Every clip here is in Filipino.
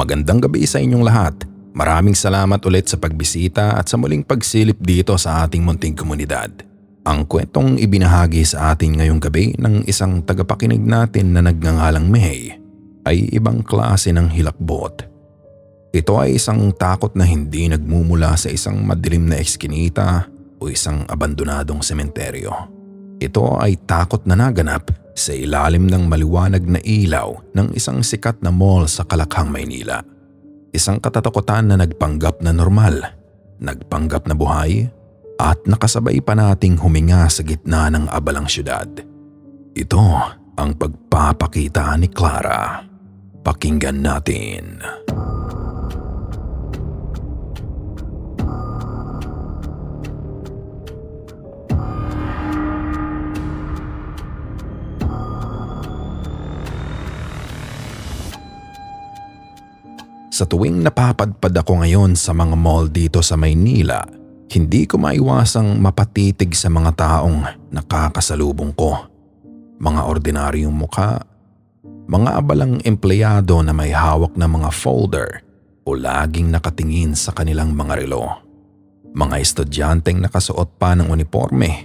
Magandang gabi sa inyong lahat. Maraming salamat ulit sa pagbisita at sa muling pagsilip dito sa ating munting komunidad. Ang kwentong ibinahagi sa atin ngayong gabi ng isang tagapakinig natin na nagngangalang May ay ibang klase ng hilakbot. Ito ay isang takot na hindi nagmumula sa isang madilim na eskinita o isang abandonadong sementeryo. Ito ay takot na naganap sa ilalim ng maliwanag na ilaw ng isang sikat na mall sa Kalakhang, Maynila. Isang katatakutan na nagpanggap na normal, nagpanggap na buhay, at nakasabay pa nating huminga sa gitna ng abalang syudad. Ito ang pagpapakita ni Clara. Pakinggan natin. Sa tuwing napapadpad ako ngayon sa mga mall dito sa Maynila, hindi ko maiwasang mapatitig sa mga taong nakakasalubong ko. Mga ordinaryong muka, mga abalang empleyado na may hawak na mga folder o laging nakatingin sa kanilang mga relo. Mga estudyanteng nakasuot pa ng uniforme,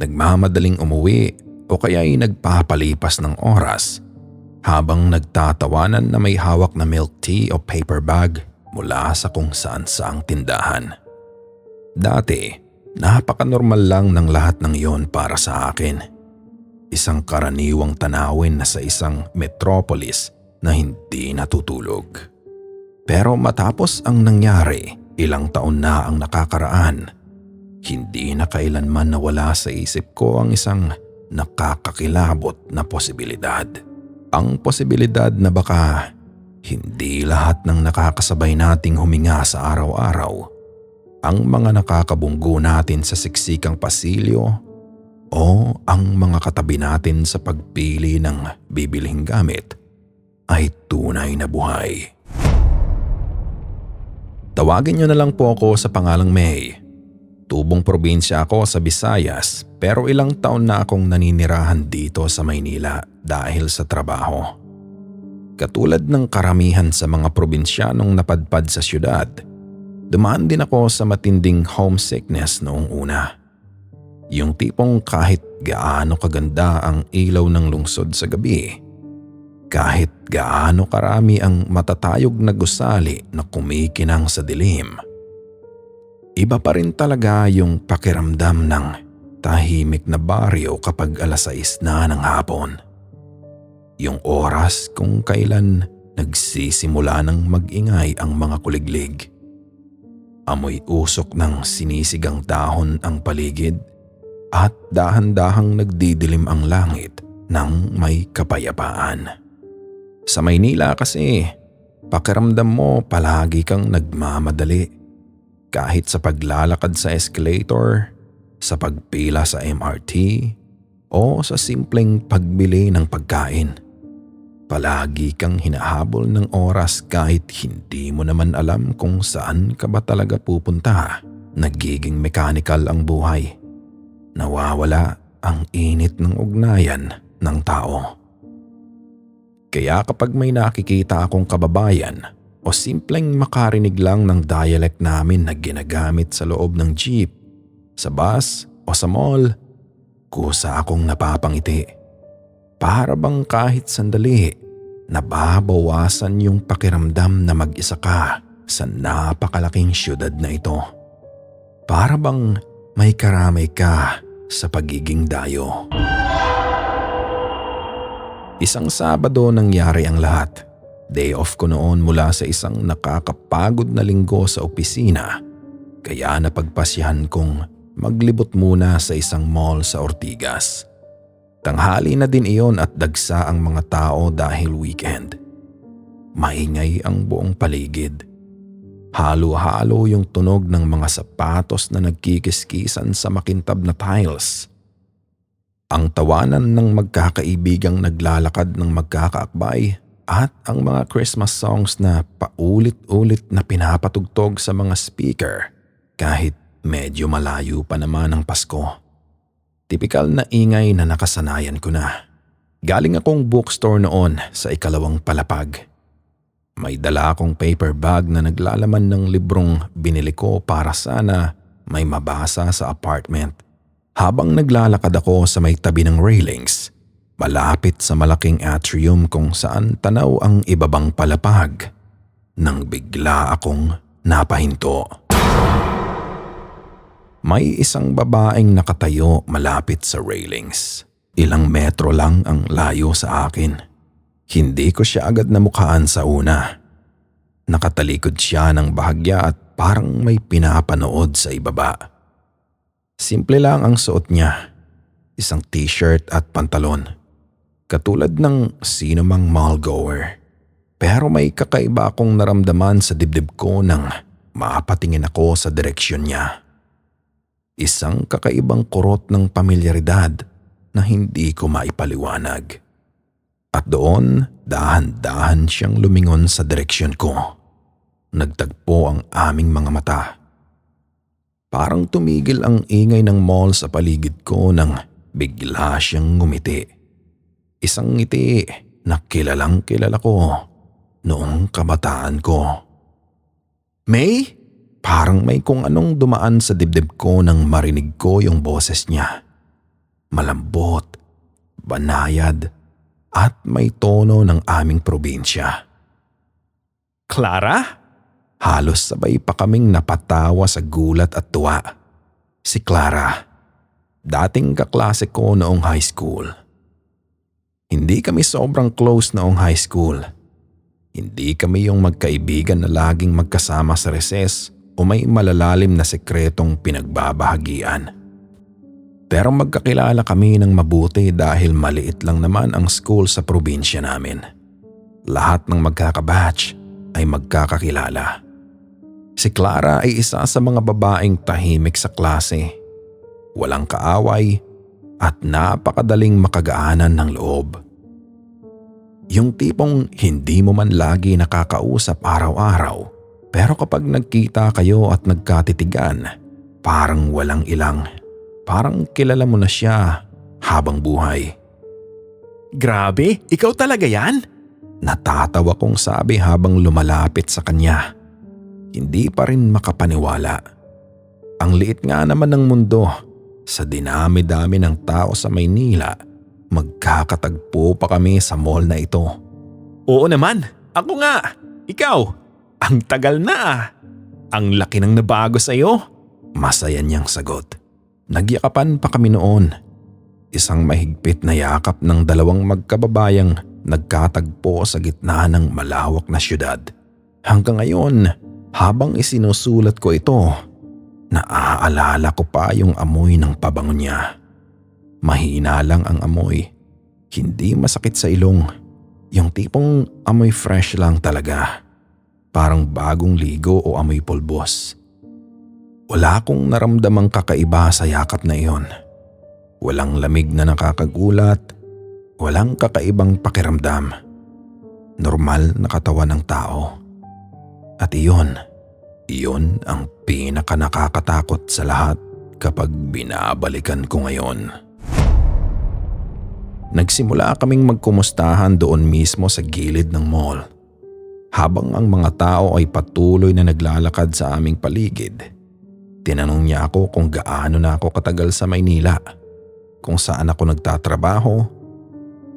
nagmamadaling umuwi o kaya'y nagpapalipas ng oras habang nagtatawanan na may hawak na milk tea o paper bag mula sa kung saan-saang tindahan. Dati, napaka-normal lang ng lahat ng iyon para sa akin. Isang karaniwang tanawin na sa isang metropolis na hindi natutulog. Pero matapos ang nangyari, ilang taon na ang nakakaraan, hindi na kailanman nawala sa isip ko ang isang nakakakilabot na posibilidad. Ang posibilidad na baka hindi lahat ng nakakasabay nating huminga sa araw-araw, ang mga nakakabunggo natin sa siksikang pasilyo o ang mga katabi natin sa pagpili ng bibilhing gamit ay tunay na buhay. Tawagin niyo na lang po ako sa pangalang May. Tubong probinsya ako sa Visayas pero ilang taon na akong naninirahan dito sa Maynila dahil sa trabaho. Katulad ng karamihan sa mga probinsyanong napadpad sa syudad, dumaan din ako sa matinding homesickness noong una. Yung tipong kahit gaano kaganda ang ilaw ng lungsod sa gabi, kahit gaano karami ang matatayog na gusali na kumikinang sa dilim, iba pa rin talaga yung pakiramdam ng tahimik na baryo kapag 6:00 na ng hapon. Yung oras kung kailan nagsisimula ng mag-ingay ang mga kuliglig. Amoy usok ng sinisigang dahon ang paligid at dahan-dahang nagdidilim ang langit ng may kapayapaan. Sa Maynila kasi, pakiramdam mo palagi kang nagmamadali. Kahit sa paglalakad sa escalator, sa pagpila sa MRT, o sa simpleng pagbili ng pagkain. Palagi kang hinahabol ng oras kahit hindi mo naman alam kung saan ka ba talaga pupunta. Nagiging mechanical ang buhay. Nawawala ang init ng ugnayan ng tao. Kaya kapag may nakikita akong kababayan o simpleng makarinig lang ng dialect namin na ginagamit sa loob ng jeep, sa bus o sa mall, kusa akong napapangiti. Para bang kahit sandali, nababawasan yung pakiramdam na mag-isa ka sa napakalaking syudad na ito. Para bang may karamay ka sa pagiging dayo. Isang Sabado nangyari ang lahat. Day off ko noon mula sa isang nakakapagod na linggo sa opisina, kaya napagpasyahan kong maglibot muna sa isang mall sa Ortigas. Tanghali na din iyon at dagsa ang mga tao dahil weekend. Maingay ang buong paligid. Halo-halo yung tunog ng mga sapatos na nagkikiskisan sa makintab na tiles. Ang tawanan ng magkakaibigang naglalakad ng magkakaakbay at ang mga Christmas songs na paulit-ulit na pinapatugtog sa mga speaker kahit medyo malayo pa naman ang Pasko. Tipikal na ingay na nakasanayan ko na. Galing akong bookstore noon sa 2nd palapag. May dala akong paper bag na naglalaman ng librong binili ko para sana may mabasa sa apartment. Habang naglalakad ako sa may tabi ng railings, malapit sa malaking atrium kung saan tanaw ang ibabang palapag, nang bigla akong napahinto. May isang babaeng nakatayo malapit sa railings. Ilang metro lang ang layo sa akin. Hindi ko siya agad namukhaan sa una. Nakatalikod siya ng bahagya at parang may pinapanood sa ibaba. Simple lang ang suot niya. Isang t-shirt at pantalon. Katulad ng sino mang mall goer. Pero may kakaiba akong naramdaman sa dibdib ko nang mapatingin ako sa direksyon niya. Isang kakaibang kurot ng pamilyaridad na hindi ko maipaliwanag. At doon, dahan-dahan siyang lumingon sa direksyon ko. Nagtagpo ang aming mga mata. Parang tumigil ang ingay ng mall sa paligid ko nang bigla siyang ngumiti. Isang ngiti na kilalang kilala ko noong kabataan ko. May? Parang may kung anong dumaan sa dibdib ko nang marinig ko yung boses niya. Malambot, banayad, at may tono ng aming probinsya. Clara? Halos sabay pa kaming napatawa sa gulat at tuwa. Si Clara, dating kaklase ko noong high school. Hindi kami sobrang close noong high school. Hindi kami yung magkaibigan na laging magkasama sa recess o may malalalim na sekretong pinagbabahagian. Pero magkakilala kami ng mabuti dahil maliit lang naman ang school sa probinsya namin. Lahat ng magkakabatch ay magkakakilala. Si Clara ay isa sa mga babaeng tahimik sa klase. Walang kaaway at napakadaling makagaanan ng loob. Yung tipong hindi mo man lagi nakakausap araw-araw, pero kapag nagkita kayo at nagkatitigan, parang walang ilang. Parang kilala mo na siya habang buhay. Grabe, ikaw talaga yan? Natatawa kong sabi habang lumalapit sa kanya. Hindi pa rin makapaniwala. Ang liit nga naman ng mundo. Sa dinami-dami ng tao sa Maynila, magkakatagpo pa kami sa mall na ito. Oo naman, ako nga. Ikaw, ang tagal na. Ang laki ng nabago sa'yo. Masaya niyang sagot. Nagyakapan pa kami noon. Isang mahigpit na yakap ng dalawang magkababayang nagkatagpo sa gitna ng malawak na syudad. Hanggang ngayon, habang isinusulat ko ito, naaalala ko pa yung amoy ng pabango niya. Mahina lang ang amoy. Hindi masakit sa ilong. Yung tipong amoy fresh lang talaga. Parang bagong ligo o amoy pulbos. Wala akong naramdamang kakaiba sa yakap na iyon. Walang lamig na nakakagulat, walang kakaibang pakiramdam. Normal na katawan ng tao. At iyon ang pinaka nakakatakot sa lahat kapag binabalikan ko ngayon. Nagsimula kaming magkumustahan doon mismo sa gilid ng mall. Habang ang mga tao ay patuloy na naglalakad sa aming paligid, tinanong niya ako kung gaano na ako katagal sa Maynila, kung saan ako nagtatrabaho,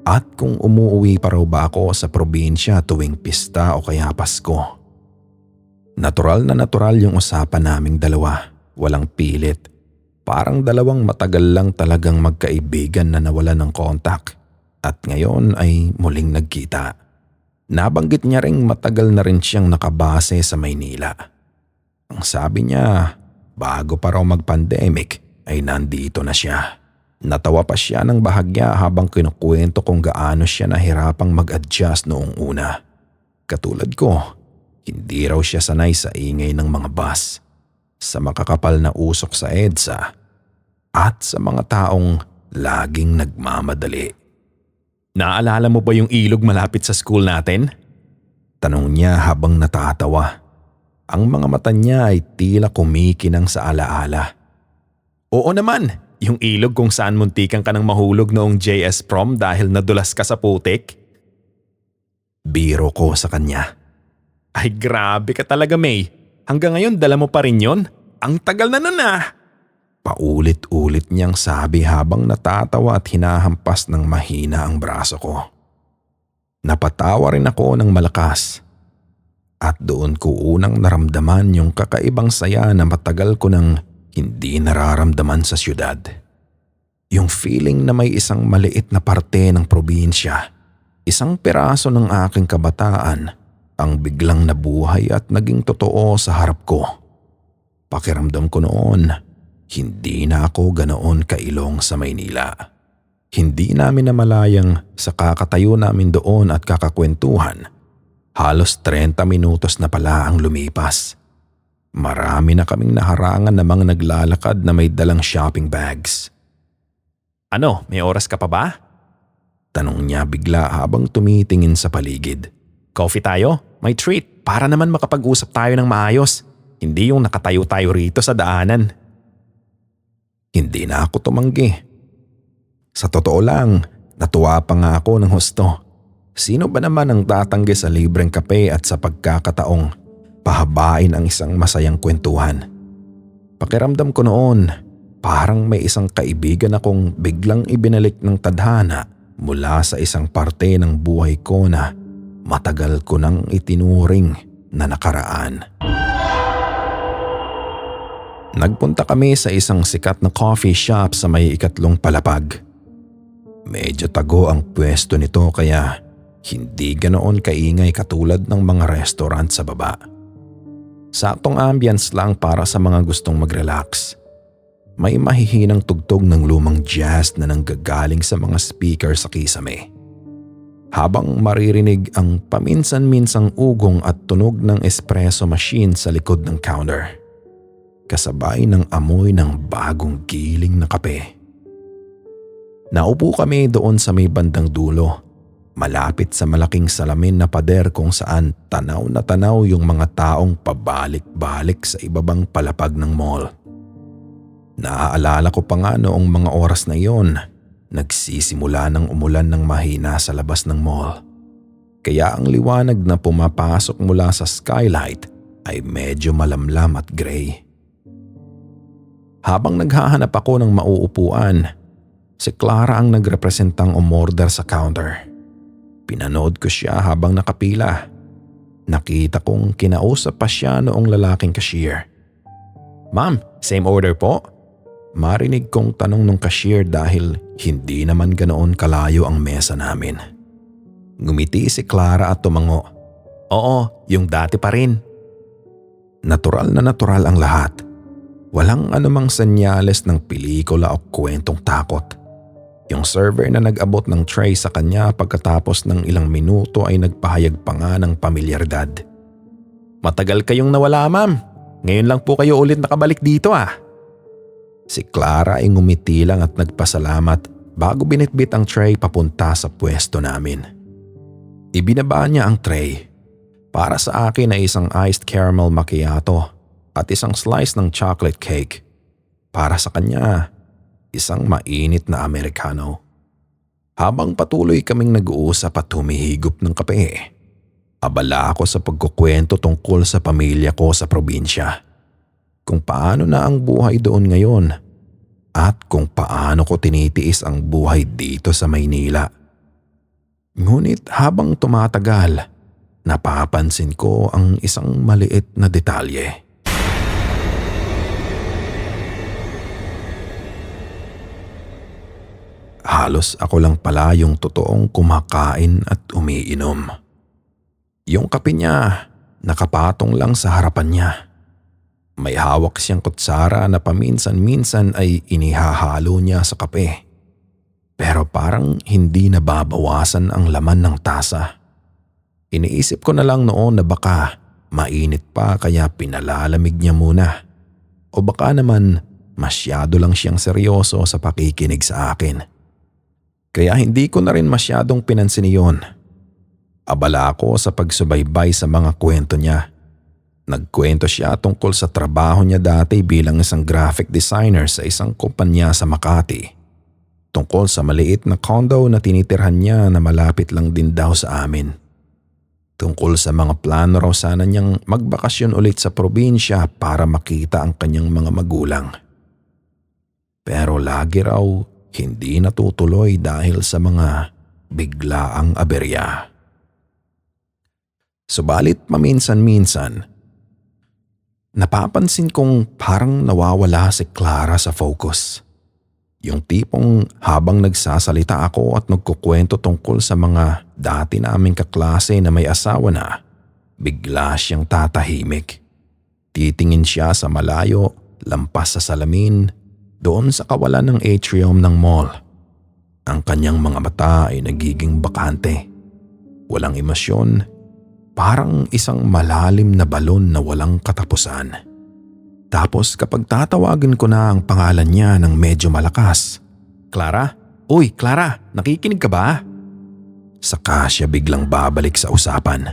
at kung umuuwi pa raw ba ako sa probinsya tuwing pista o kaya Pasko. Natural na natural yung usapan naming dalawa, walang pilit. Parang dalawang matagal lang talagang magkaibigan na nawalan ng kontak at ngayon ay muling nagkita. Nabanggit niya ring matagal na rin siyang nakabase sa Maynila. Ang sabi niya, bago pa raw mag-pandemic ay nandito na siya. Natawa pa siya ng bahagya habang kinukwento kung gaano siya nahirapang mag-adjust noong una. Katulad ko, hindi raw siya sanay sa ingay ng mga bus, sa makakapal na usok sa EDSA, at sa mga taong laging nagmamadali. Naalala mo ba yung ilog malapit sa school natin? Tanong niya habang natatawa. Ang mga mata niya ay tila kumikinang sa alaala. Oo naman, yung ilog kung saan muntikan ka nang mahulog noong JS prom dahil nadulas ka sa putik. Biro ko sa kanya. Ay grabe ka talaga May. Hanggang ngayon dala mo pa rin yon? Ang tagal na nun ah. Paulit-ulit niyang sabi habang natatawa at hinahampas ng mahina ang braso ko. Napatawa rin ako ng malakas. At doon ko unang naramdaman yung kakaibang saya na matagal ko nang hindi nararamdaman sa syudad. Yung feeling na may isang maliit na parte ng probinsya, isang piraso ng aking kabataan, ang biglang nabuhay at naging totoo sa harap ko. Pakiramdam ko noon, hindi na ako ganoon kailong sa Maynila. Hindi namin namalayang sa kakatayo namin doon at kakakwentuhan. Halos 30 minutos na pala ang lumipas. Marami na kaming naharangan na mga naglalakad na may dalang shopping bags. Ano, may oras ka pa ba? Tanong niya bigla habang tumitingin sa paligid. Coffee tayo? May treat para naman makapag-usap tayo ng maayos. Hindi yung nakatayo tayo rito sa daanan. Hindi na ako tumanggi. Sa totoo lang, natuwa pa nga ako ng husto. Sino ba naman ang tatanggi sa libreng kape at sa pagkakataong pahabain ang isang masayang kwentuhan? Pakiramdam ko noon, parang may isang kaibigan akong biglang ibinalik ng tadhana mula sa isang parte ng buhay ko na matagal ko nang itinuring na nakaraan. Nagpunta kami sa isang sikat na coffee shop sa may ikatlong palapag. Medyo tago ang pwesto nito kaya hindi ganoon kaingay katulad ng mga restaurant sa baba. Saktong ambience lang para sa mga gustong mag-relax. May mahihinang tugtog ng lumang jazz na nanggagaling sa mga speaker sa kisame. Habang maririnig ang paminsan-minsang ugong at tunog ng espresso machine sa likod ng counter. Kasabay ng amoy ng bagong giling na kape. Naupo kami doon sa may bandang dulo. Malapit sa malaking salamin na pader kung saan tanaw na tanaw yung mga taong pabalik-balik sa ibabang palapag ng mall. Naaalala ko pa nga noong mga oras na iyon, nagsisimula ng umulan ng mahina sa labas ng mall. Kaya ang liwanag na pumapasok mula sa skylight ay medyo malamlam at gray. Habang naghahanap ako ng mauupuan, si Clara ang nagrepresentang umorder sa counter. Pinanood ko siya habang nakapila. Nakita kong kinausap pa siya noong lalaking cashier. Ma'am, same order po? Marinig kong tanong ng cashier dahil hindi naman ganoon kalayo ang mesa namin. Ngumiti si Clara at tumango. Oo, yung dati pa rin. Natural na natural ang lahat. Walang anumang senyales ng pelikula o kwentong takot. Yung server na nag-abot ng tray sa kanya pagkatapos ng ilang minuto ay nagpahayag pa nga ng pamilyaridad. Matagal kayong nawala ma'am. Ngayon lang po kayo ulit nakabalik dito ah. Si Clara ay ngumiti lang at nagpasalamat bago binitbit ang tray papunta sa pwesto namin. Ibinaba niya ang tray. Para sa akin ay isang iced caramel macchiato at isang slice ng chocolate cake. Para sa kanya, isang mainit na Americano. Habang patuloy kaming nag-uusap at humihigop ng kape, abala ako sa pagkukwento tungkol sa pamilya ko sa probinsya. Kung paano na ang buhay doon ngayon at kung paano ko tinitiis ang buhay dito sa Maynila. Ngunit habang tumatagal, napapansin ko ang isang maliit na detalye. Halos ako lang pala yung totoong kumakain at umiinom. Yung kape niya, nakapatong lang sa harapan niya. May hawak siyang kutsara na paminsan-minsan ay inihahalo niya sa kape. Pero parang hindi nababawasan ang laman ng tasa. Iniisip ko na lang noon na baka mainit pa kaya pinalalamig niya muna. O baka naman masyado lang siyang seryoso sa pakikinig sa akin. Kaya hindi ko na rin masyadong pinansin iyon. Abala ako sa pagsubaybay sa mga kwento niya. Nagkwento siya tungkol sa trabaho niya dati bilang isang graphic designer sa isang kumpanya sa Makati. Tungkol sa maliit na condo na tinitirhan niya na malapit lang din daw sa amin. Tungkol sa mga plano raw sana niyang magbakasyon ulit sa probinsya para makita ang kanyang mga magulang. Pero lagi raw hindi natutuloy dahil sa mga biglaang aberya. Subalit paminsan-minsan, napapansin kong parang nawawala si Clara sa focus. Yung tipong habang nagsasalita ako at nagkukwento tungkol sa mga dati naming kaklase na may asawa na, bigla siyang tatahimik. Titingin siya sa malayo, lampas sa salamin, doon sa kawalan ng atrium ng mall. Ang kanyang mga mata ay nagiging bakante. Walang emosyon, parang isang malalim na balon na walang katapusan. Tapos kapag tatawagan ko na ang pangalan niya ng medyo malakas, "Clara? Uy, Clara, nakikinig ka ba?" Saka siya biglang babalik sa usapan.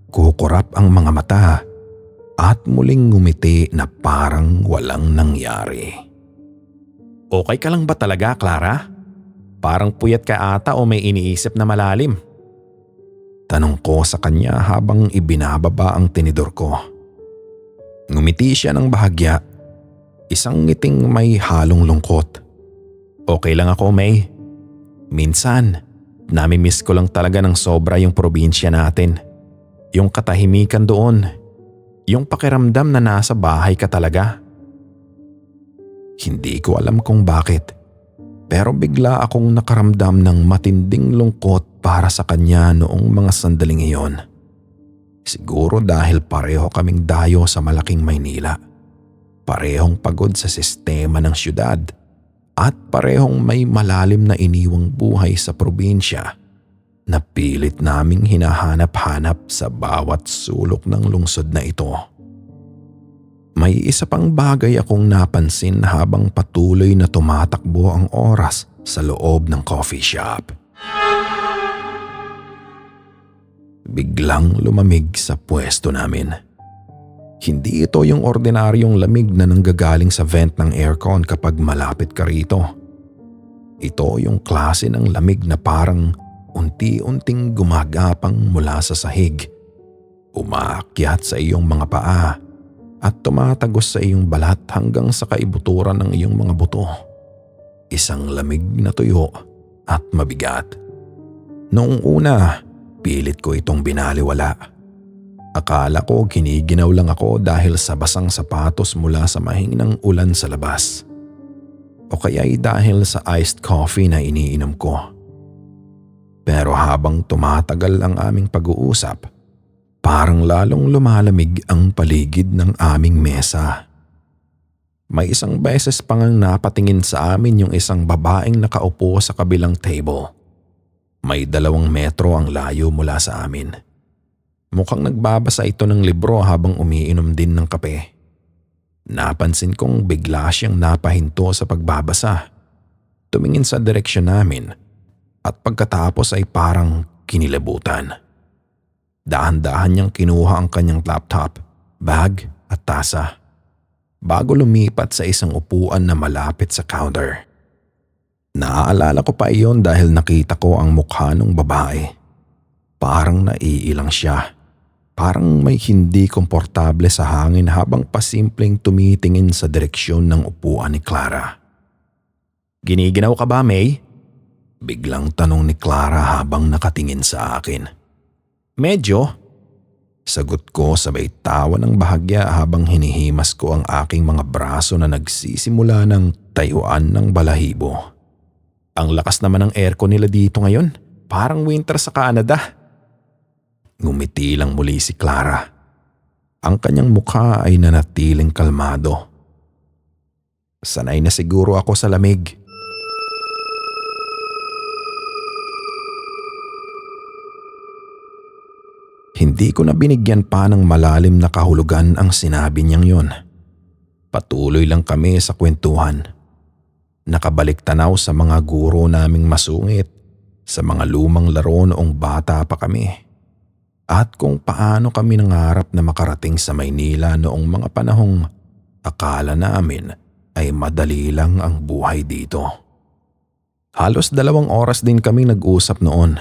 Kukurap ang mga mata at muling ngumiti na parang walang nangyari. "Okay ka lang ba talaga, Clara? Parang puyat ka ata o may iniisip na malalim?" Tanong ko sa kanya habang ibinababa ang tinidor ko. Ngumiti siya ng bahagya, isang ngiting may halong lungkot. "Okay lang ako, May. Minsan, nami-miss ko lang talaga ng sobra yung probinsya natin. Yung katahimikan doon, yung pakiramdam na nasa bahay ka talaga." Hindi ko alam kung bakit, pero bigla akong nakaramdam ng matinding lungkot para sa kanya noong mga sandaling iyon. Siguro dahil pareho kaming dayo sa malaking Maynila. Parehong pagod sa sistema ng syudad at parehong may malalim na iniwang buhay sa probinsya na pilit naming hinahanap-hanap sa bawat sulok ng lungsod na ito. May isa pang bagay akong napansin habang patuloy na tumatakbo ang oras sa loob ng coffee shop. Biglang lumamig sa pwesto namin. Hindi ito yung ordinaryong lamig na nanggagaling sa vent ng aircon kapag malapit ka rito. Ito yung klase ng lamig na parang unti-unting gumagapang mula sa sahig, umaakyat sa iyong mga paa at tumatagos sa iyong balat hanggang sa kaibuturan ng iyong mga buto. Isang lamig na tuyo at mabigat. Noong una, pilit ko itong binaliwala. Akala ko giniginaw lang ako dahil sa basang sapatos mula sa mahinang ulan sa labas. O kaya'y dahil sa iced coffee na iniinom ko. Pero habang tumatagal ang aming pag-uusap, parang lalong lumalamig ang paligid ng aming mesa. May isang beses pang napatingin sa amin yung isang babaeng nakaupo sa kabilang table. May 2 metro ang layo mula sa amin. Mukhang nagbabasa ito ng libro habang umiinom din ng kape. Napansin kong bigla siyang napahinto sa pagbabasa. Tumingin sa direksyon namin at pagkatapos ay parang kinilabutan. Dahan-dahan niyang kinuha ang kanyang laptop, bag at tasa bago lumipat sa isang upuan na malapit sa counter. Naaalala ko pa iyon dahil nakita ko ang mukha ng babae. Parang naiilang siya. Parang may hindi komportable sa hangin habang pasimpleng tumitingin sa direksyon ng upuan ni Clara. "Giniginaw ka ba, May?" Biglang tanong ni Clara habang nakatingin sa akin. "Medyo." Sagot ko sabay tawa ng bahagya habang hinihimas ko ang aking mga braso na nagsisimula ng tayuan ng balahibo. "Ang lakas naman ng aircon nila dito ngayon. Parang winter sa Canada." Ngumiti lang muli si Clara. Ang kanyang mukha ay nanatiling kalmado. Sanay na siguro ako sa lamig. Hindi ko na binigyan pa ng malalim na kahulugan ang sinabi niyang yon. Patuloy lang kami sa kwentuhan. Nakabalik tanaw sa mga guro naming masungit, sa mga lumang laro noong bata pa kami, at kung paano kami nangarap na makarating sa Maynila noong mga panahong akala namin ay madali lang ang buhay dito. Halos 2 oras din kami nag-usap noon.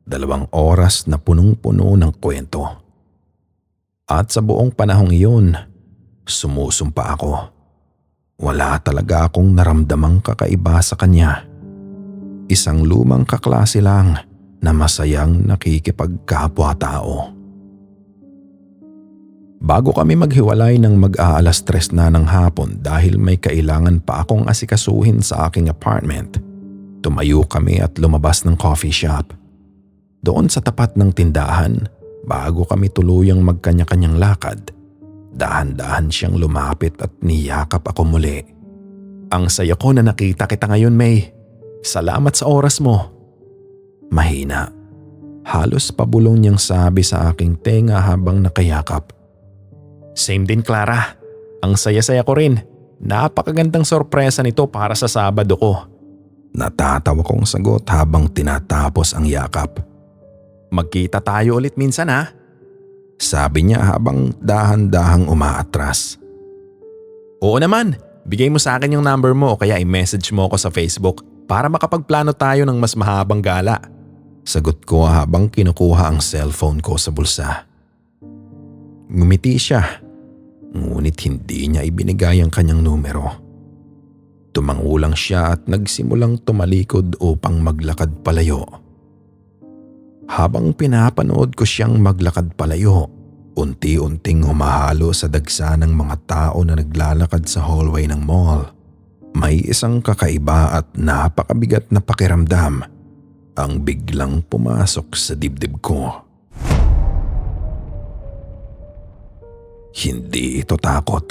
2 oras na punong-puno ng kwento. At sa buong panahong iyon, sumusumpa ako. Wala talaga akong naramdamang kakaiba sa kanya. Isang lumang kaklase lang na masayang nakikipagkapwa-tao. Bago kami maghiwalay ng mag-aalas 3 na ng hapon dahil may kailangan pa akong asikasuhin sa aking apartment, tumayo kami at lumabas ng coffee shop. Doon sa tapat ng tindahan, bago kami tuluyang magkanya-kanyang lakad, dahan-dahan siyang lumapit at niyakap ako muli. Ang saya ko na nakita kita ngayon, May. Salamat sa oras mo. Mahina. Halos pabulong niyang sabi sa aking tenga habang nakayakap. Same din, Clara. Ang saya-saya ko rin. Napakagandang sorpresa nito para sa Sabado ko. Natatawa kong sagot habang tinatapos ang yakap. Magkita tayo ulit minsan, ha? Sabi niya habang dahan-dahang umaatras. Oo naman. Bigay mo sa akin yung number mo o kaya i-message mo ako sa Facebook para makapagplano tayo ng mas mahabang gala. Sagot ko habang kinukuha ang cellphone ko sa bulsa. Ngumiti siya. Ngunit hindi niya ibinigay ang kanyang numero. Tumango lang siya at nagsimulang tumalikod upang maglakad palayo. Habang pinapanood ko siyang maglakad palayo, unti-unting humahalo sa dagsa ng mga tao na naglalakad sa hallway ng mall. May isang kakaiba at napakabigat na pakiramdam ang biglang pumasok sa dibdib ko. Hindi ito takot.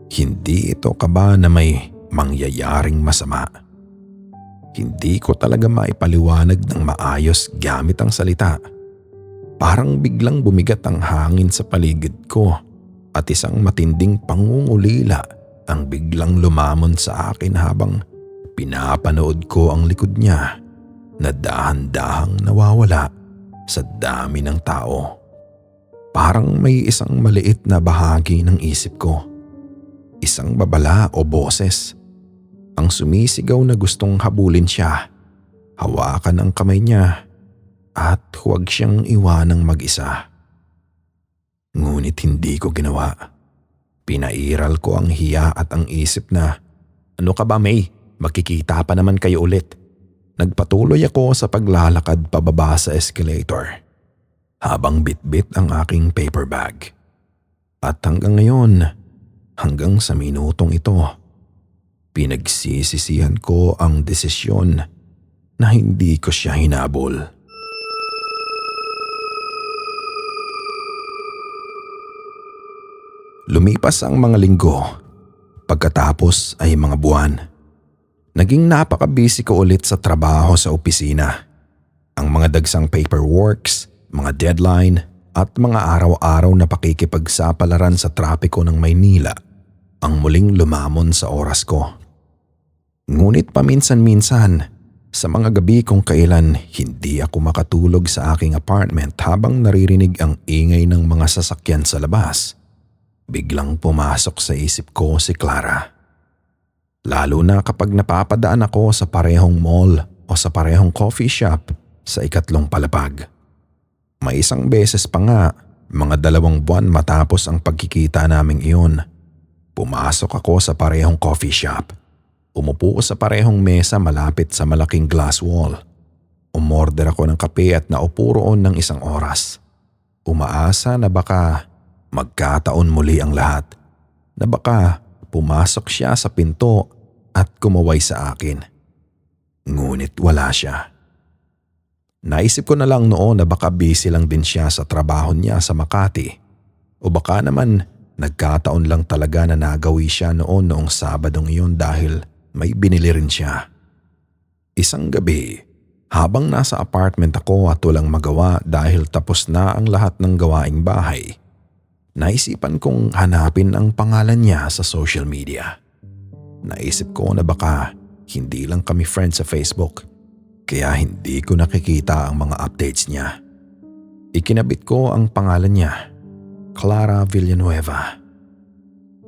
Hindi ito kaba na may mangyayaring masama. Hindi ko talaga maipaliwanag ng maayos gamit ang salita. Parang biglang bumigat ang hangin sa paligid ko at isang matinding pangungulila ang biglang lumamon sa akin habang pinapanood ko ang likod niya na dahan-dahang nawawala sa dami ng tao. Parang may isang maliit na bahagi ng isip ko. Isang babala o boses. Ang sumisigaw na gustong habulin siya. Hawakan ang kamay niya at huwag siyang iwanang mag-isa. Ngunit hindi ko ginawa. Pinairal ko ang hiya at ang isip na, ano ka ba, May? Magkikita pa naman kayo ulit. Nagpatuloy ako sa paglalakad pababa sa escalator habang bitbit ang aking paper bag. At hanggang ngayon, hanggang sa minutong ito, pinagsisisihan ko ang desisyon na hindi ko siya hinabol. Lumipas ang mga linggo, pagkatapos ay mga buwan. Naging napaka-busy ko ulit sa trabaho sa opisina. Ang mga dagsang paperworks, mga deadline at mga araw-araw na pakikipagsapalaran sa trapiko ng Maynila ang muling lumamon sa oras ko. Ngunit paminsan-minsan, sa mga gabi kung kailan hindi ako makatulog sa aking apartment habang naririnig ang ingay ng mga sasakyan sa labas, biglang pumasok sa isip ko si Clara. Lalo na kapag napapadaan ako sa parehong mall o sa parehong coffee shop sa ikatlong palapag. May isang beses pa nga, mga 2 buwan matapos ang pagkikita naming iyon, pumasok ako sa parehong coffee shop. Umupo sa parehong mesa malapit sa malaking glass wall. Umorder ako ng kape at naupo roon ng 1 oras. Umaasa na baka magkataon muli ang lahat. Na baka pumasok siya sa pinto at kumaway sa akin. Ngunit wala siya. Naisip ko na lang noon na baka busy lang din siya sa trabaho niya sa Makati. O baka naman nagkataon lang talaga na nagawi siya noong Sabadong iyon dahil may binili rin siya. Isang gabi, habang nasa apartment ako at walang magawa dahil tapos na ang lahat ng gawaing bahay, naisipan kong hanapin ang pangalan niya sa social media. Naisip ko na baka hindi lang kami friends sa Facebook, kaya hindi ko nakikita ang mga updates niya. Ikinabit ko ang pangalan niya, Clara Villanueva.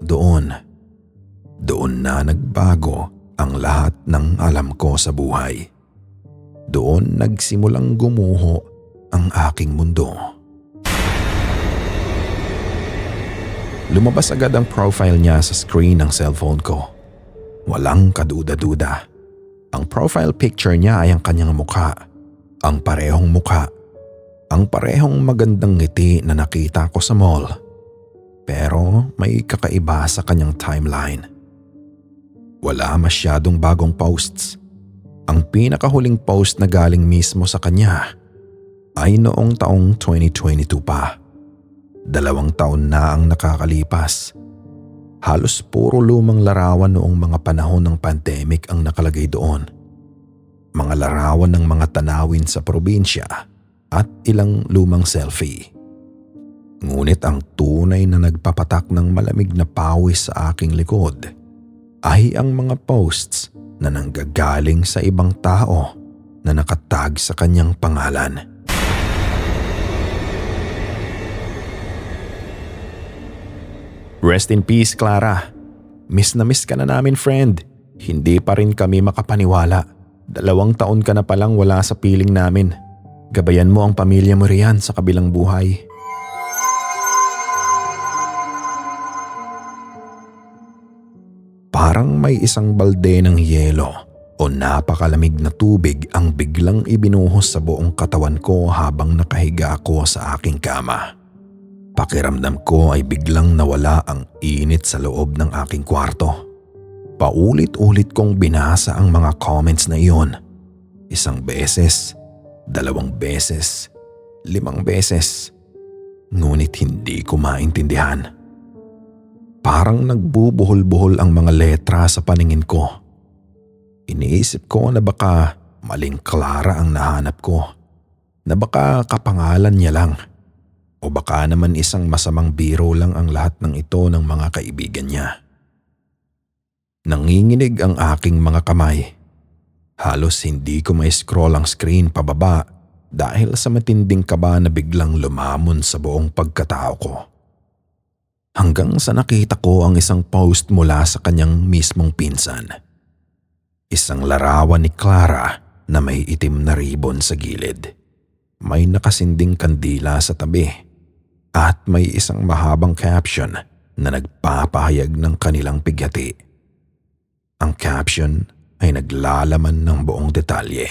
Doon na nagbago ang lahat ng alam ko sa buhay. Doon nagsimulang gumuho ang aking mundo. Lumabas agad ang profile niya sa screen ng cellphone ko. Walang kaduda-duda. Ang profile picture niya ay ang kanyang mukha. Ang parehong mukha. Ang parehong magandang ngiti na nakita ko sa mall. Pero may kakaiba sa kanyang timeline. Wala masyadong bagong posts. Ang pinakahuling post na galing mismo sa kanya ay noong taong 2022 pa. 2 taon na ang nakakalipas. Halos puro lumang larawan noong mga panahon ng pandemic ang nakalagay doon. Mga larawan ng mga tanawin sa probinsya at ilang lumang selfie. Ngunit ang tunay na nagpapatak ng malamig na pawis sa aking likod ay ang mga posts na nanggagaling sa ibang tao na nakatag sa kanyang pangalan. Rest in peace, Clara. Miss na miss ka na namin, friend. Hindi pa rin kami makapaniwala. 2 taon ka na palang wala sa piling namin. Gabayan mo ang pamilya mo riyan sa kabilang buhay. Parang may isang balde ng yelo o napakalamig na tubig ang biglang ibinuhos sa buong katawan ko habang nakahiga ako sa aking kama. Pakiramdam ko ay biglang nawala ang init sa loob ng aking kwarto. Paulit-ulit kong binasa ang mga comments na iyon. 1 beses, 2 beses, 5 beses. Ngunit hindi ko maintindihan. Parang nagbubuhol-buhol ang mga letra sa paningin ko. Iniisip ko na baka maling Clara ang nahanap ko. Na baka kapangalan niya lang. O baka naman isang masamang biro lang ang lahat ng ito ng mga kaibigan niya. Nanginginig ang aking mga kamay. Halos hindi ko mai-scroll ang screen pababa dahil sa matinding kaba na biglang lumamon sa buong pagkatao ko. Hanggang sa nakita ko ang isang post mula sa kanyang mismong pinsan. Isang larawan ni Clara na may itim na ribbon sa gilid. May nakasinding kandila sa tabi at may isang mahabang caption na nagpapahayag ng kanilang pighati. Ang caption ay naglalaman ng buong detalye.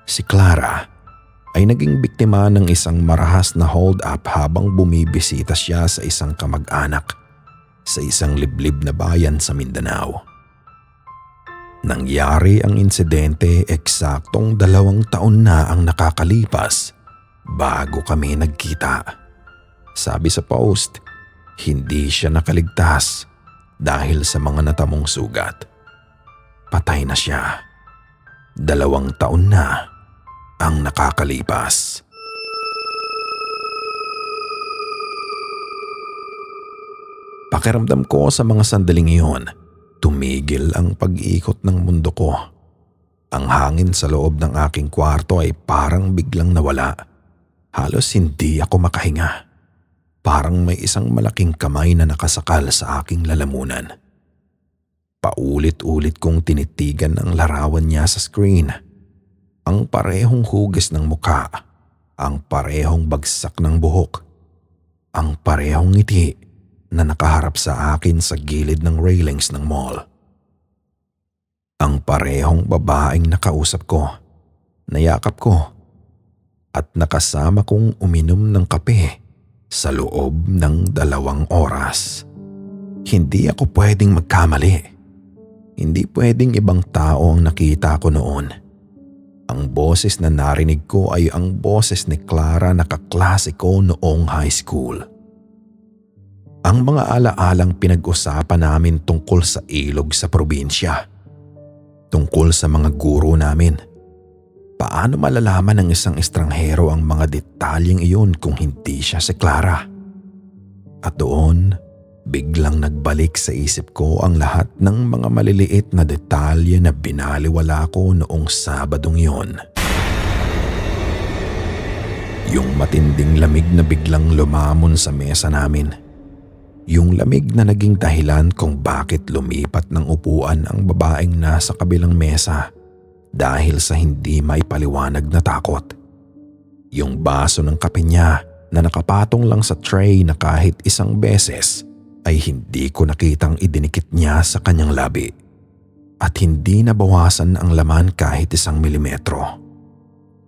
Si Clara ay naging biktima ng isang marahas na hold-up habang bumibisita siya sa isang kamag-anak sa isang liblib na bayan sa Mindanao. Nangyari ang insidente eksaktong 2 taon na ang nakakalipas bago kami nagkita. Sabi sa post, hindi siya nakaligtas dahil sa mga natamong sugat. Patay na siya. 2 taon na ang nakakalipas. Pakiramdam ko sa mga sandaling iyon, tumigil ang pag-ikot ng mundo ko. Ang hangin sa loob ng aking kwarto ay parang biglang nawala. Halos hindi ako makahinga. Parang may isang malaking kamay na nakasakal sa aking lalamunan. Paulit-ulit kong tinitigan ang larawan niya sa screen. Ang parehong hugis ng mukha, ang parehong bagsak ng buhok, ang parehong ngiti na nakaharap sa akin sa gilid ng railings ng mall. Ang parehong babaeng nakausap ko, nayakap ko, at nakasama kong uminom ng kape sa loob ng 2 oras. Hindi ako pwedeng magkamali. Hindi pwedeng ibang tao ang nakita ko noon. Ang boses na narinig ko ay ang boses ni Clara na kaklase ko noong high school. Ang mga alaalang pinag-usapan namin tungkol sa ilog sa probinsya. Tungkol sa mga guro namin. Paano malalaman ng isang estranghero ang mga detalyeng iyon kung hindi siya si Clara? At doon, biglang nagbalik sa isip ko ang lahat ng mga maliliit na detalye na binaliwala ko noong Sabadong iyon. Yung matinding lamig na biglang lumamon sa mesa namin. Yung lamig na naging dahilan kung bakit lumipat ng upuan ang babaeng nasa kabilang mesa dahil sa hindi maipaliwanag na takot. Yung baso ng kape niya na nakapatong lang sa tray na kahit isang beses ay hindi ko nakitang idinikit niya sa kanyang labi at hindi nabawasan ang laman kahit 1 milimetro.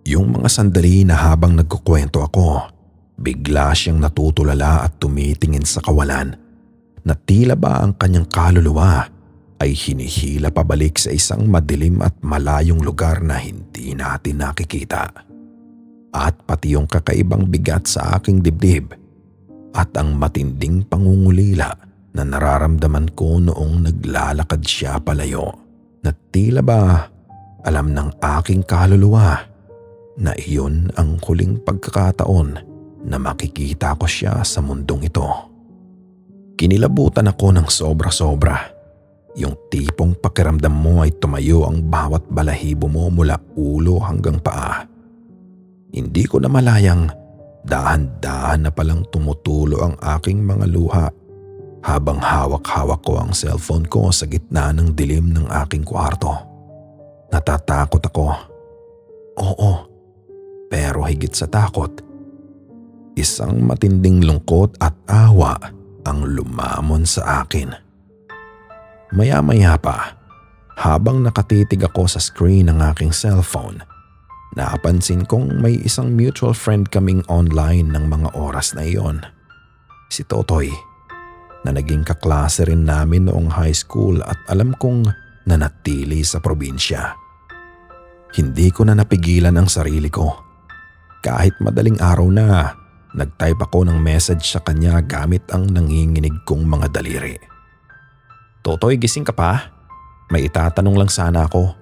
Yung mga sandali na habang nagkukwento ako, bigla siyang natutulala at tumitingin sa kawalan na tila ba ang kanyang kaluluwa ay hinihila pabalik sa isang madilim at malayong lugar na hindi natin nakikita. At pati yung kakaibang bigat sa aking dibdib at ang matinding pangungulila na nararamdaman ko noong naglalakad siya palayo na tila ba alam ng aking kaluluwa na iyon ang huling pagkakataon na makikita ko siya sa mundong ito. Kinilabutan ako ng sobra-sobra. Yung tipong pakiramdam mo ay tumayo ang bawat balahibo mo mula ulo hanggang paa. Hindi ko na malayang dahan-dahan na palang tumutulo ang aking mga luha habang hawak-hawak ko ang cellphone ko sa gitna ng dilim ng aking kwarto. Natatakot ako. Oo, pero higit sa takot, isang matinding lungkot at awa ang lumamon sa akin. Maya-maya pa, habang nakatitig ako sa screen ng aking cellphone, napansin kong may isang mutual friend kaming online ng mga oras na iyon. Si Totoy, na naging kaklase rin namin noong high school at alam kong nanatili sa probinsya. Hindi ko na napigilan ang sarili ko. Kahit madaling araw na, nag-type ako ng message sa kanya gamit ang nanginginig kong mga daliri. Totoy, gising ka pa? May itatanong lang sana ako.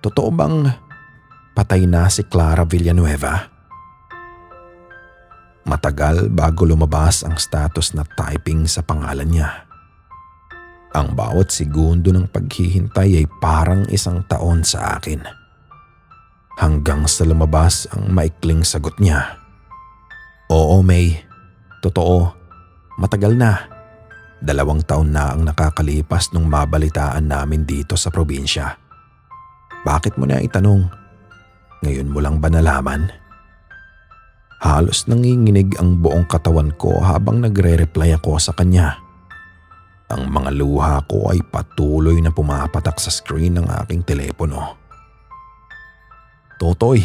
Totoo bang patay na si Clara Villanueva? Matagal bago lumabas ang status na typing sa pangalan niya. Ang bawat segundo ng paghihintay ay parang 1 taon sa akin. Hanggang sa lumabas ang maikling sagot niya. Oo, May. Totoo. Matagal na. 2 taon na ang nakakalipas nung mabalitaan namin dito sa probinsya. Bakit mo na itanong? Ngayon mo lang ba nalaman? Halos nanginginig ang buong katawan ko habang nagre-reply ako sa kanya. Ang mga luha ko ay patuloy na pumapatak sa screen ng aking telepono. Totoy,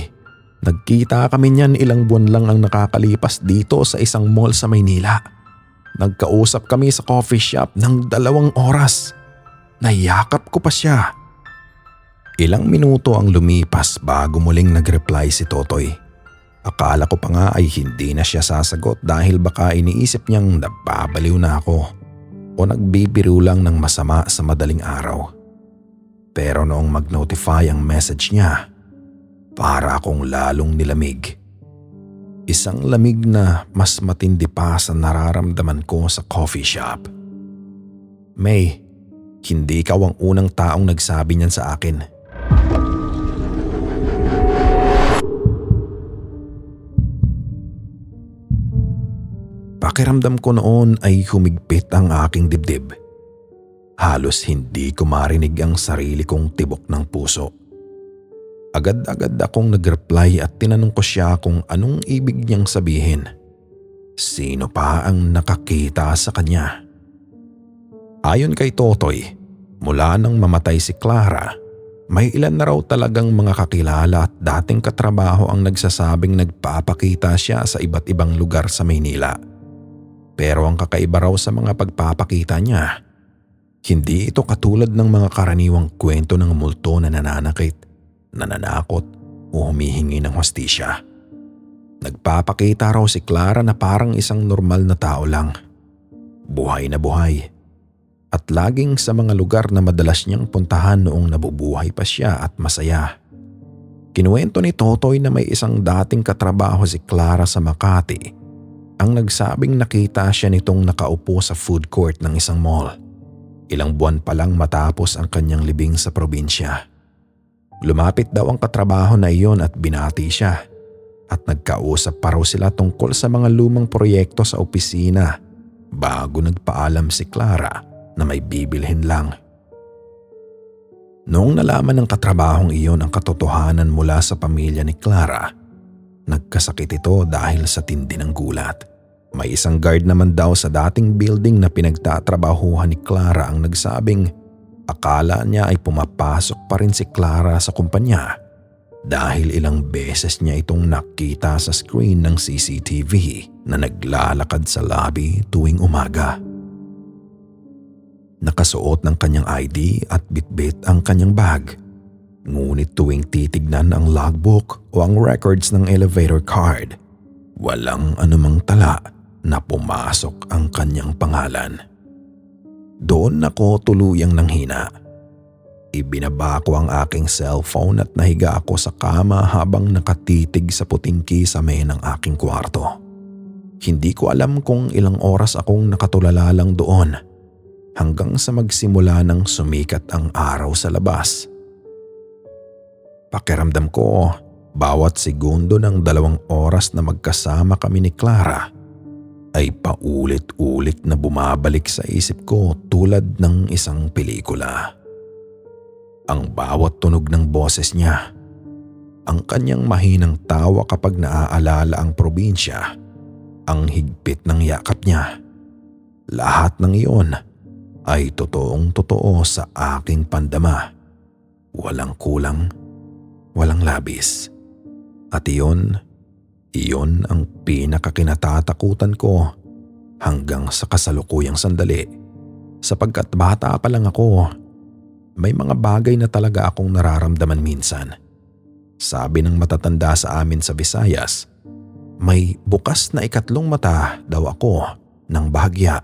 nagkita kami niyan 1 buwan lang ang nakakalipas dito sa isang mall sa Maynila. Nagkausap kami sa coffee shop ng 2 oras. Nayakap ko pa siya. Ilang minuto ang lumipas bago muling nag-reply si Totoy. Akala ko pa nga ay hindi na siya sasagot dahil baka iniisip niyang nababaliw na ako o nagbibiro lang ng masama sa madaling araw. Pero noong mag-notify ang message niya, para akong lalong nilamig. Isang lamig na mas matindi pa sa nararamdaman ko sa coffee shop. May, hindi ikaw ang unang taong nagsabi niyan sa akin. Pakiramdam ko noon ay humigpit ang aking dibdib. Halos hindi ko marinig ang sarili kong tibok ng puso. Agad-agad akong nag-reply at tinanong ko siya kung anong ibig niyang sabihin. Sino pa ang nakakita sa kanya? Ayon kay Totoy, mula nang mamatay si Clara, may ilan na raw talagang mga kakilala at dating katrabaho ang nagsasabing nagpapakita siya sa iba't ibang lugar sa Maynila. Pero ang kakaiba raw sa mga pagpapakita niya, hindi ito katulad ng mga karaniwang kwento ng multo na nananakit, nananakot o humihingi ng hustisya. Nagpapakita raw si Clara na parang isang normal na tao lang. Buhay na buhay. At laging sa mga lugar na madalas niyang puntahan noong nabubuhay pa siya at masaya. Kinuwento ni Totoy na may isang dating katrabaho si Clara sa Makati ang nagsabing nakita siya nitong nakaupo sa food court ng isang mall. Ilang buwan pa lang matapos ang kanyang libing sa probinsya. Lumapit daw ang katrabaho na iyon at binati siya at nagkausap pa raw sila tungkol sa mga lumang proyekto sa opisina bago nagpaalam si Clara na may bibilhin lang. Noong nalaman ng katrabahong iyon ang katotohanan mula sa pamilya ni Clara, nagkasakit ito dahil sa tindi ng gulat. May isang guard naman daw sa dating building na pinagtatrabahuhan ni Clara ang nagsabing akala niya ay pumapasok pa rin si Clara sa kumpanya dahil ilang beses niya itong nakita sa screen ng CCTV na naglalakad sa lobby tuwing umaga. Nakasuot ng kanyang ID at bitbit ang kanyang bag. Ngunit tuwing titignan ang logbook o ang records ng elevator card, walang anumang tala na pumasok ang kanyang pangalan. Doon ako tuluyang nanghina. Ibinaba ko ang aking cellphone at nahiga ako sa kama habang nakatitig sa puting kisame ng aking kwarto. Hindi ko alam kung ilang oras akong nakatulala lang doon hanggang sa magsimula ng sumikat ang araw sa labas. Pakiramdam ko, bawat segundo ng 2 oras na magkasama kami ni Clara ay paulit-ulit na bumabalik sa isip ko tulad ng isang pelikula. Ang bawat tunog ng boses niya, ang kanyang mahinang tawa kapag naaalala ang probinsya, ang higpit ng yakap niya. Lahat ng iyon ay totoong-totoo sa aking pandama. Walang kulang, walang labis. At iyon ang pinakakinatatakutan ko hanggang sa kasalukuyang sandali. Sapagkat bata pa lang ako, may mga bagay na talaga akong nararamdaman minsan. Sabi ng matatanda sa amin sa Visayas, may bukas na ikatlong mata daw ako ng bahagya.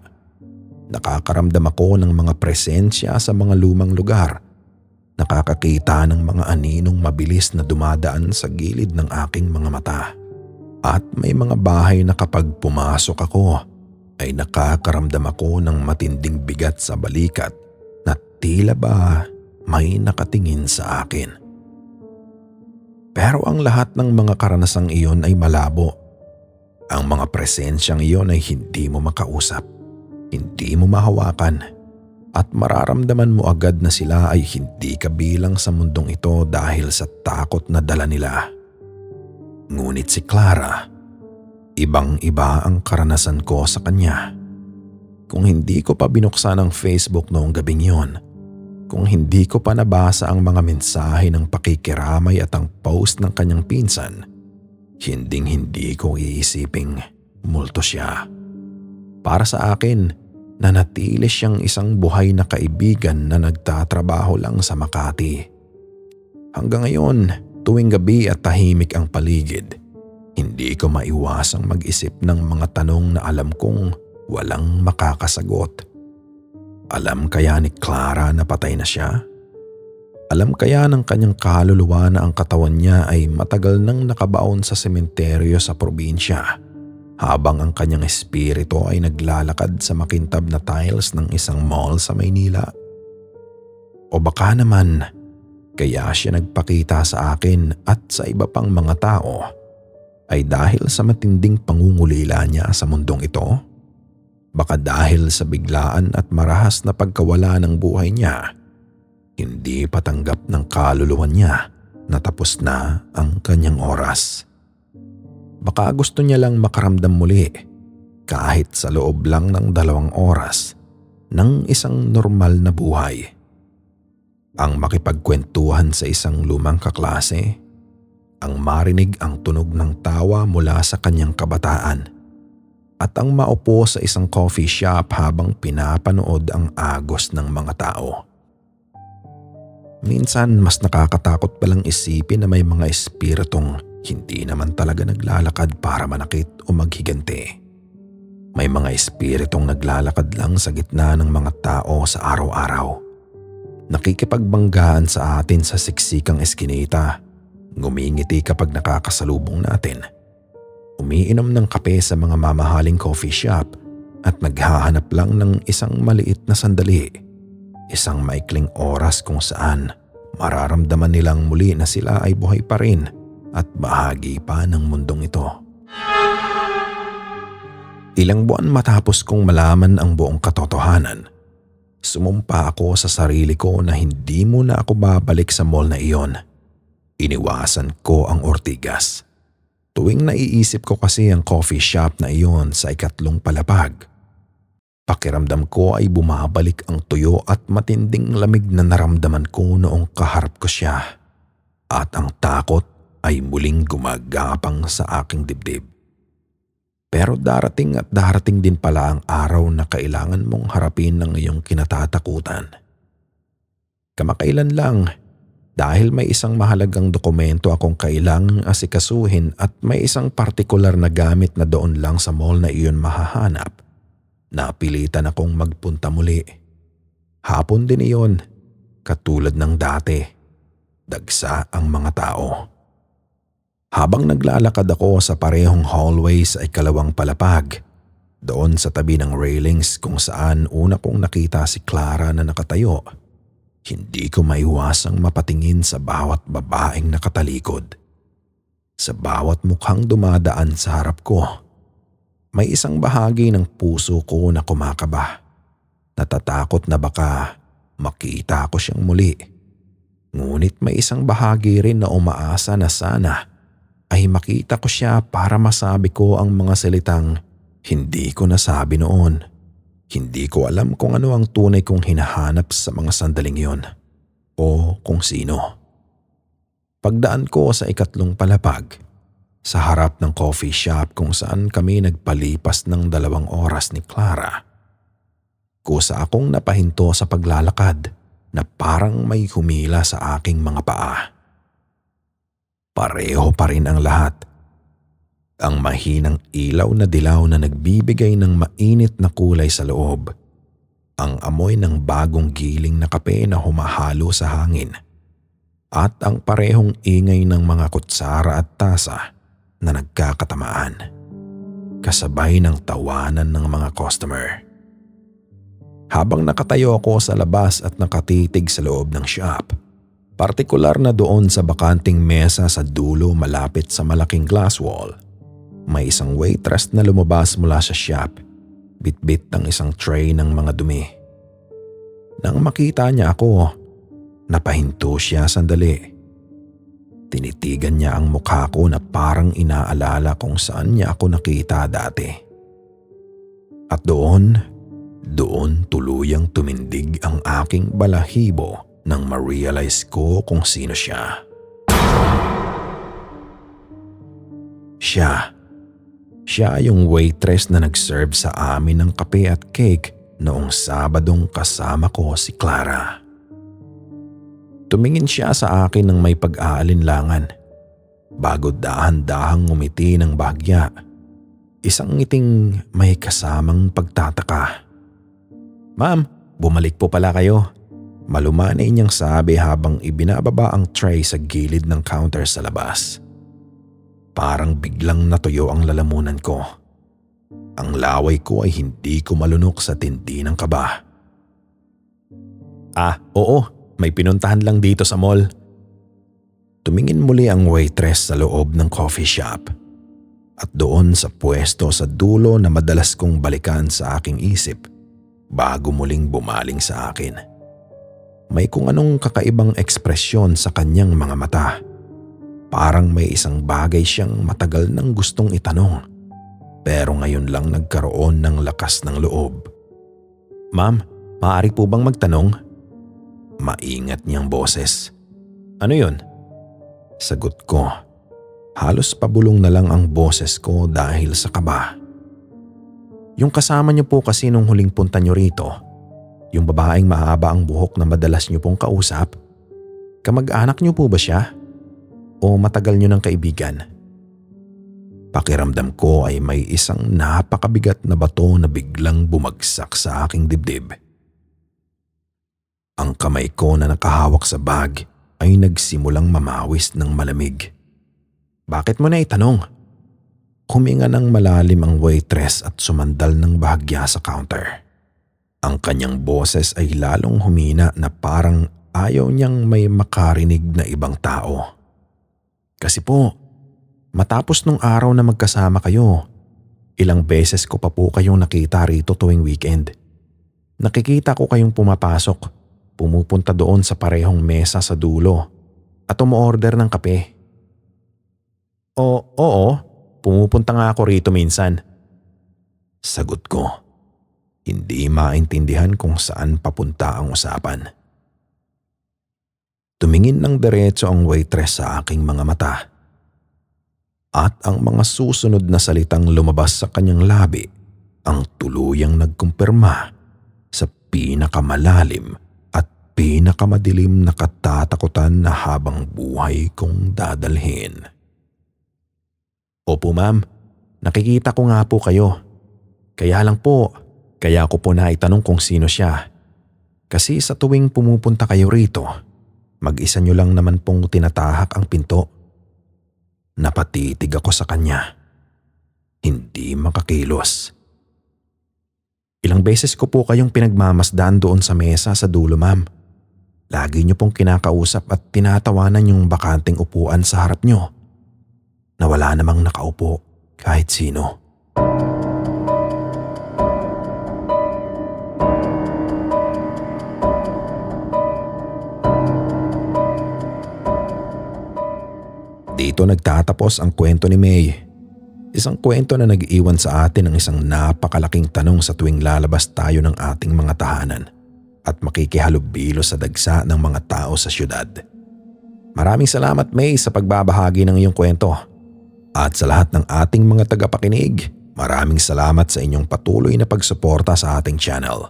Nakakaramdam ako ng mga presensya sa mga lumang lugar. Nakakakita ng mga aninong mabilis na dumadaan sa gilid ng aking mga mata. At may mga bahay na kapag pumasok ako ay nakakaramdam ako ng matinding bigat sa balikat na tila ba may nakatingin sa akin. Pero ang lahat ng mga karanasang iyon ay malabo. Ang mga presensyang iyon ay hindi mo makausap, hindi mo mahawakan, at mararamdaman mo agad na sila ay hindi kabilang sa mundong ito dahil sa takot na dala nila. Ngunit si Clara, ibang-iba ang karanasan ko sa kanya. Kung hindi ko pa binuksan ang Facebook noong gabing yon, kung hindi ko pa nabasa ang mga mensahe ng pakikiramay at ang post ng kanyang pinsan, hinding-hindi ko iisiping multo siya. Para sa akin, nanatili siyang isang buhay na kaibigan na nagtatrabaho lang sa Makati. Hanggang ngayon, tuwing gabi at tahimik ang paligid, hindi ko maiwasang mag-isip ng mga tanong na alam kong walang makakasagot. Alam kaya ni Clara na patay na siya? Alam kaya ng kanyang kaluluwa na ang katawan niya ay matagal nang nakabaon sa sementeryo sa probinsya, habang ang kanyang espiritu ay naglalakad sa makintab na tiles ng isang mall sa Maynila? O baka naman, kaya siya nagpakita sa akin at sa iba pang mga tao ay dahil sa matinding pangungulila niya sa mundong ito? Baka dahil sa biglaan at marahas na pagkawala ng buhay niya, hindi patanggap ng kaluluwa niya na tapos na ang kanyang oras. Baka gusto niya lang makaramdam muli, kahit sa loob lang ng 2 oras, ng isang normal na buhay. Ang makipagkwentuhan sa isang lumang kaklase, ang marinig ang tunog ng tawa mula sa kanyang kabataan, at ang maupo sa isang coffee shop habang pinapanood ang agos ng mga tao. Minsan mas nakakatakot palang isipin na may mga espiritong hindi naman talaga naglalakad para manakit o maghiganti. May mga espiritong naglalakad lang sa gitna ng mga tao sa araw-araw. Nakikipagbanggaan sa atin sa siksikang eskinita, ngumingiti kapag nakakasalubong natin, umiinom ng kape sa mga mamahaling coffee shop at naghahanap lang ng isang maliit na sandali, isang maikling oras kung saan mararamdaman nilang muli na sila ay buhay pa rin at bahagi pa ng mundong ito. Ilang buwan matapos kong malaman ang buong katotohanan, Sumumpa ako sa sarili ko na hindi muna ako babalik sa mall na iyon. Iniwasan ko ang Ortigas. Tuwing naiisip ko kasi ang coffee shop na iyon sa ikatlong palapag, pakiramdam ko ay bumabalik ang tuyo at matinding lamig na naramdaman ko noong kaharap ko siya. At ang takot ay muling gumagapang sa aking dibdib. Pero darating at darating din pala ang araw na kailangan mong harapin ng iyong kinatatakutan. Kamakailan lang, dahil may isang mahalagang dokumento akong kailangang asikasuhin at may isang partikular na gamit na doon lang sa mall na iyon mahahanap, napilitan akong magpunta muli. Hapon din iyon, katulad ng dati. Dagsa ang mga tao. Habang naglalakad ako sa parehong hallway sa ikalawang palapag, doon sa tabi ng railings kung saan una kong nakita si Clara na nakatayo, hindi ko maiwasang mapatingin sa bawat babaeng nakatalikod. Sa bawat mukhang dumadaan sa harap ko, may isang bahagi ng puso ko na kumakaba. Natatakot na baka makita ko siyang muli. Ngunit may isang bahagi rin na umaasa na sana ay makita ko siya para masabi ko ang mga salitang hindi ko nasabi noon. Hindi ko alam kung ano ang tunay kong hinahanap sa mga sandaling yon o kung sino. Pagdaan ko sa ikatlong palapag, sa harap ng coffee shop kung saan kami nagpalipas ng 2 oras ni Clara, kusa akong napahinto sa paglalakad na parang may humila sa aking mga paa. Pareho pa rin ang lahat. Ang mahinang ilaw na dilaw na nagbibigay ng mainit na kulay sa loob. Ang amoy ng bagong giling na kape na humahalo sa hangin. At ang parehong ingay ng mga kutsara at tasa na nagkakatamaan. Kasabay ng tawanan ng mga customer. Habang nakatayo ako sa labas at nakatitig sa loob ng shop, partikular na doon sa bakanting mesa sa dulo malapit sa malaking glass wall, may isang waitress na lumabas mula sa shop, bitbit ang isang tray ng mga dumi. Nang makita niya ako, napahinto siya sandali. Tinitigan niya ang mukha ko na parang inaalala kung saan niya ako nakita dati. At doon tuluyang tumindig ang aking balahibo nang ma-realize ko kung sino siya. Siya yung waitress na nag-serve sa amin ng kape at cake noong Sabadong kasama ko si Clara. Tumingin siya sa akin ng may pag-aalinlangan bago dahan-dahang ngumiti ng bahagya. Isang ngiting may kasamang pagtataka. "Ma'am, bumalik po pala kayo." Malumanay niyang sabi habang ibinababa ang tray sa gilid ng counter sa labas. Parang biglang natuyo ang lalamunan ko. Ang laway ko ay hindi ko malunok sa tindi ng kaba. Oo, may pinuntahan lang dito sa mall." Tumingin muli ang waitress sa loob ng coffee shop. At doon sa pwesto sa dulo na madalas kong balikan sa aking isip bago muling bumaling sa akin. May kung anong kakaibang ekspresyon sa kanyang mga mata. Parang may isang bagay siyang matagal nang gustong itanong, pero ngayon lang nagkaroon ng lakas ng loob. "Ma'am, maaari po bang magtanong?" Maingat niyang boses. "Ano yun?" Sagot ko. Halos pabulong na lang ang boses ko dahil sa kaba. "Yung kasama niyo po kasi nung huling punta niyo rito, yung babaeng mahaba ang buhok na madalas niyo pong kausap, kamag-anak niyo po ba siya? O matagal niyo ng kaibigan?" Pakiramdam ko ay may isang napakabigat na bato na biglang bumagsak sa aking dibdib. Ang kamay ko na nakahawak sa bag ay nagsimulang mamawis ng malamig. "Bakit mo na itanong?" Huminga ng malalim ang waitress at sumandal ng bahagya sa counter. Ang kanyang boses ay lalong humina na parang ayaw niyang may makarinig na ibang tao. "Kasi po, matapos nung araw na magkasama kayo, ilang beses ko pa po kayong nakita rito tuwing weekend. Nakikita ko kayong pumapasok, pumupunta doon sa parehong mesa sa dulo at umu-order ng kape. Oo, pumupunta nga ako rito minsan. Sagot ko, hindi maintindihan kung saan papunta ang usapan. Tumingin ng diretso ang waitress sa aking mga mata. At ang mga susunod na salitang lumabas sa kanyang labi ang tuluyang nagkumpirma sa pinakamalalim at pinakamadilim na katatakutan na habang buhay kong dadalhin. Opo ma'am, nakikita ko nga po kayo. Kaya ko po naitanong kung sino siya. Kasi sa tuwing pumupunta kayo rito, mag-isa nyo lang naman pong tinatahak ang pinto. Napatitig ako sa kanya. Hindi makakilos. Ilang beses ko po kayong pinagmamasdan doon sa mesa sa dulo ma'am. Lagi nyo pong kinakausap at tinatawanan yung bakanting upuan sa harap nyo. Na wala namang nakaupo kahit sino. Dito nagtatapos ang kwento ni May. Isang kwento na nag-iwan sa atin ng isang napakalaking tanong sa tuwing lalabas tayo ng ating mga tahanan at makikihalubilo sa dagsa ng mga tao sa syudad. Maraming salamat May sa pagbabahagi ng iyong kwento. At sa lahat ng ating mga tagapakinig, maraming salamat sa inyong patuloy na pagsuporta sa ating channel.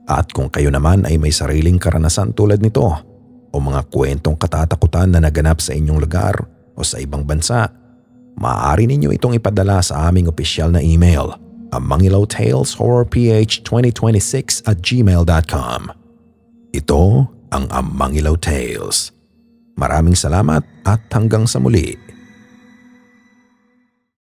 At kung kayo naman ay may sariling karanasan tulad nito o mga kwentong katatakutan na naganap sa inyong lugar o sa ibang bansa, maaari ninyo itong ipadala sa aming opisyal na email, amangilaw-tales-horror-ph2026@gmail.com. Ito ang Amangilaw Tales. Maraming salamat at hanggang sa muli.